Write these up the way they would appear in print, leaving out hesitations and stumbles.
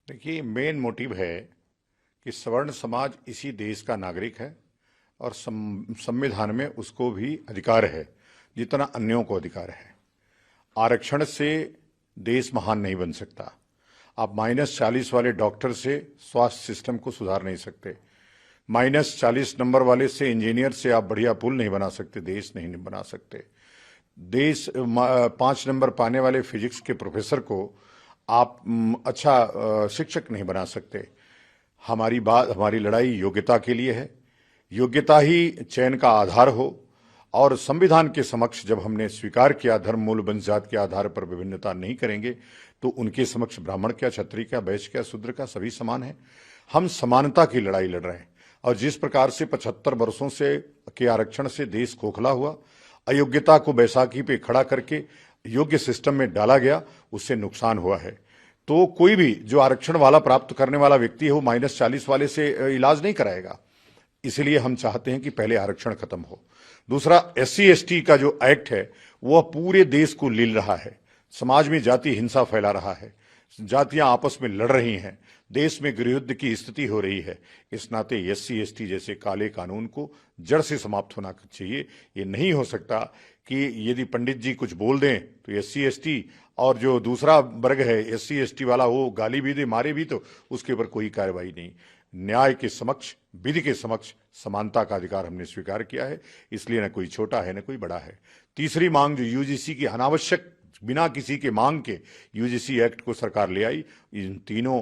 देखिए, main motive है कि सवर्ण समाज इसी देश का नागरिक है और संविधान में उसको भी अधिकार है जितना अन्यों को अधिकार है। आरक्षण से देश महान नहीं बन सकता। आप -40 वाले डॉक्टर से स्वास्थ्य सिस्टम को सुधार नहीं सकते। -40 नंबर वाले से इंजीनियर से आप बढ़िया पुल नहीं बना सकते, देश नहीं बना सकते। 5 नंबर पाने वाले फिजिक्स के प्रोफेसर को आप अच्छा शिक्षक नहीं बना सकते। हमारी लड़ाई योग्यता के लिए है। योग्यता ही चयन का आधार हो और संविधान के समक्ष जब हमने स्वीकार किया धर्म मूल वंश जात के आधार पर विभिन्नता नहीं करेंगे तो उनके समक्ष ब्राह्मण क्या, क्षत्रिय क्या, वैश्य क्या, शूद्र क्या, सभी समान हैं। हम समानता की लड़ाई लड़ रहे हैं और जिस प्रकार से 75 वर्षों से के आरक्षण से देश खोखला हुआ, अयोग्यता को बैसाखी पे खड़ा करके योग्य सिस्टम में डाला गया, उससे नुकसान हुआ है। तो कोई भी जो आरक्षण वाला प्राप्त करने वाला व्यक्ति है वो -40 वाले से इलाज नहीं कराएगा। इसलिए हम चाहते हैं कि पहले आरक्षण खत्म हो। दूसरा, SC/ST का जो एक्ट है वह पूरे देश को लील रहा है, समाज में जाति हिंसा फैला रहा है, जातियां आपस में लड़ रही हैं, देश में गृहयुद्ध की स्थिति हो रही है। इस नाते SC/ST जैसे काले कानून को जड़ से समाप्त होना चाहिए। ये नहीं हो सकता कि यदि पंडित जी कुछ बोल दें तो SC/ST और जो दूसरा वर्ग है SC/ST वाला वो गाली भी दे, मारे भी, तो उसके ऊपर कोई कार्रवाई नहीं। न्याय के समक्ष, विधि के समक्ष समानता का अधिकार हमने स्वीकार किया है, इसलिए न कोई छोटा है न कोई बड़ा है। तीसरी मांग जो UGC की अनावश्यक बिना किसी के मांग के UGC एक्ट को सरकार ले आई, इन तीनों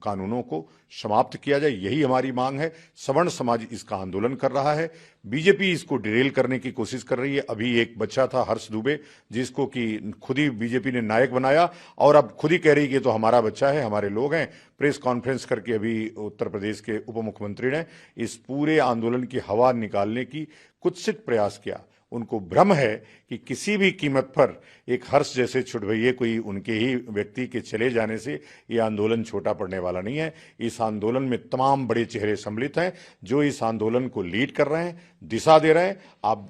कानूनों को समाप्त किया जाए, यही हमारी मांग है। सवर्ण समाज इसका आंदोलन कर रहा है, बीजेपी इसको डिरेल करने की कोशिश कर रही है। अभी एक बच्चा था हर्ष दुबे, जिसको कि खुद ही बीजेपी ने नायक बनाया और अब खुद ही कह रही कि तो हमारा बच्चा है, हमारे लोग हैं। प्रेस कॉन्फ्रेंस करके अभी उत्तर प्रदेश के उप मुख्यमंत्री ने इस पूरे आंदोलन की हवा निकालने की कुत्सित प्रयास किया। उनको भ्रम है कि किसी भी कीमत पर एक हर्ष जैसे छुटभइये कोई उनके ही व्यक्ति के चले जाने से ये आंदोलन छोटा पड़ने वाला नहीं है। इस आंदोलन में तमाम बड़े चेहरे सम्मिलित हैं जो इस आंदोलन को लीड कर रहे हैं, दिशा दे रहे हैं। आप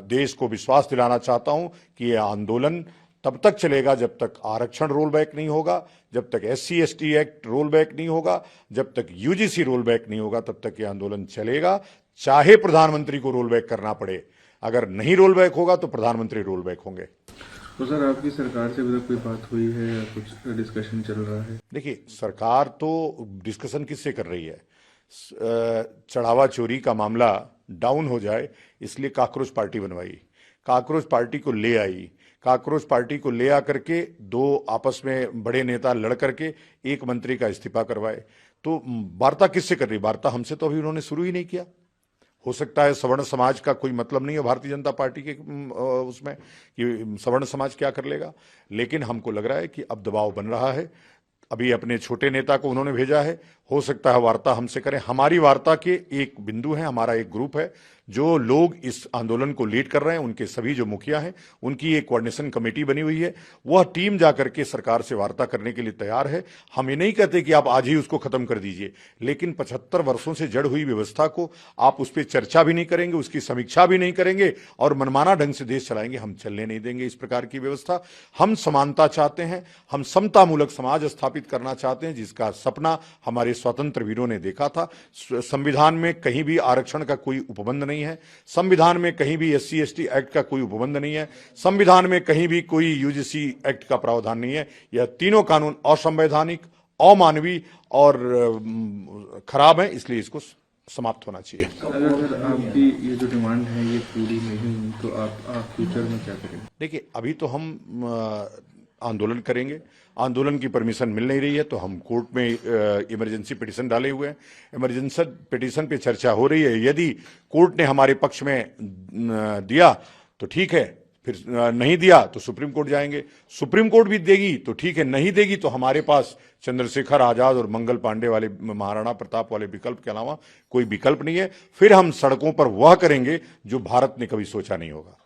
देश को विश्वास दिलाना चाहता हूं कि ये आंदोलन तब तक चलेगा जब तक आरक्षण रोल बैक नहीं होगा, जब तक SC/ST एक्ट रोल बैक नहीं होगा, जब तक UGC रोल बैक नहीं होगा, तब तक ये आंदोलन चलेगा, चाहे प्रधानमंत्री को रोल बैक करना पड़े। अगर नहीं रोल बैक होगा तो प्रधानमंत्री रोल बैक होंगे। तो सर, आपकी सरकार से अभी तक कोई बात हुई है या कुछ डिस्कशन चल रहा है? देखिए, सरकार तो डिस्कशन किससे कर रही है? चढ़ावा चोरी का मामला डाउन हो जाए इसलिए काकरोच पार्टी बनवाई, काकरोच पार्टी को ले आई, काकरोच पार्टी को ले आकर के दो आपस में बड़े नेता लड़ करके एक मंत्री का इस्तीफा करवाए। तो वार्ता किससे कर रही? वार्ता हमसे तो अभी उन्होंने शुरू ही नहीं किया। हो सकता है सवर्ण समाज का कोई मतलब नहीं है भारतीय जनता पार्टी के उसमें कि सवर्ण समाज क्या कर लेगा, लेकिन हमको लग रहा है कि अब दबाव बन रहा है। अभी अपने छोटे नेता को उन्होंने भेजा है, हो सकता है वार्ता हमसे करें। हमारी वार्ता के एक बिंदु है, हमारा एक ग्रुप है, जो लोग इस आंदोलन को लीड कर रहे हैं, उनके सभी जो मुखिया हैं, उनकी एक कोऑर्डिनेशन कमेटी बनी हुई है। वह टीम जाकर के सरकार से वार्ता करने के लिए तैयार है। हम ये नहीं कहते कि आप आज ही उसको खत्म कर दीजिए, लेकिन 75 वर्षों से जड़ हुई व्यवस्था को आप उस पर चर्चा भी नहीं करेंगे, उसकी समीक्षा भी नहीं करेंगे और मनमाना ढंग से देश चलाएंगे, हम चलने नहीं देंगे इस प्रकार की व्यवस्था। हम समानता चाहते हैं, हम समतामूलक समाज स्थापित करना चाहते हैं, जिसका सपना हमारे स्वतंत्र वीरों ने देखा था। संविधान में कहीं भी आरक्षण का कोई उपबंध नहीं है, संविधान में कहीं भी SC/ST एक्ट का कोई उपबंध नहीं है, संविधान में कहीं भी कोई UGC एक्ट का प्रावधान नहीं है। यह तीनों कानून असंवैधानिक, अमानवीय और खराब है, इसलिए इसको समाप्त होना चाहिए। अगर आपकी ये जो डिमांड है ये पूरी नहीं हुई तो आप फ्यूचर में क्या करेंगे? देखिए, अभी तो हम आंदोलन करेंगे। आंदोलन की परमिशन मिल नहीं रही है तो हम कोर्ट में इमरजेंसी पिटीशन डाले हुए हैं। इमरजेंसी पिटीशन पे चर्चा हो रही है। यदि कोर्ट ने हमारे पक्ष में दिया तो ठीक है, फिर नहीं दिया तो सुप्रीम कोर्ट जाएंगे। सुप्रीम कोर्ट भी देगी तो ठीक है, नहीं देगी तो हमारे पास चंद्रशेखर आजाद और मंगल पांडे वाले, महाराणा प्रताप वाले विकल्प के अलावा कोई विकल्प नहीं है। फिर हम सड़कों पर वह करेंगे जो भारत ने कभी सोचा नहीं होगा।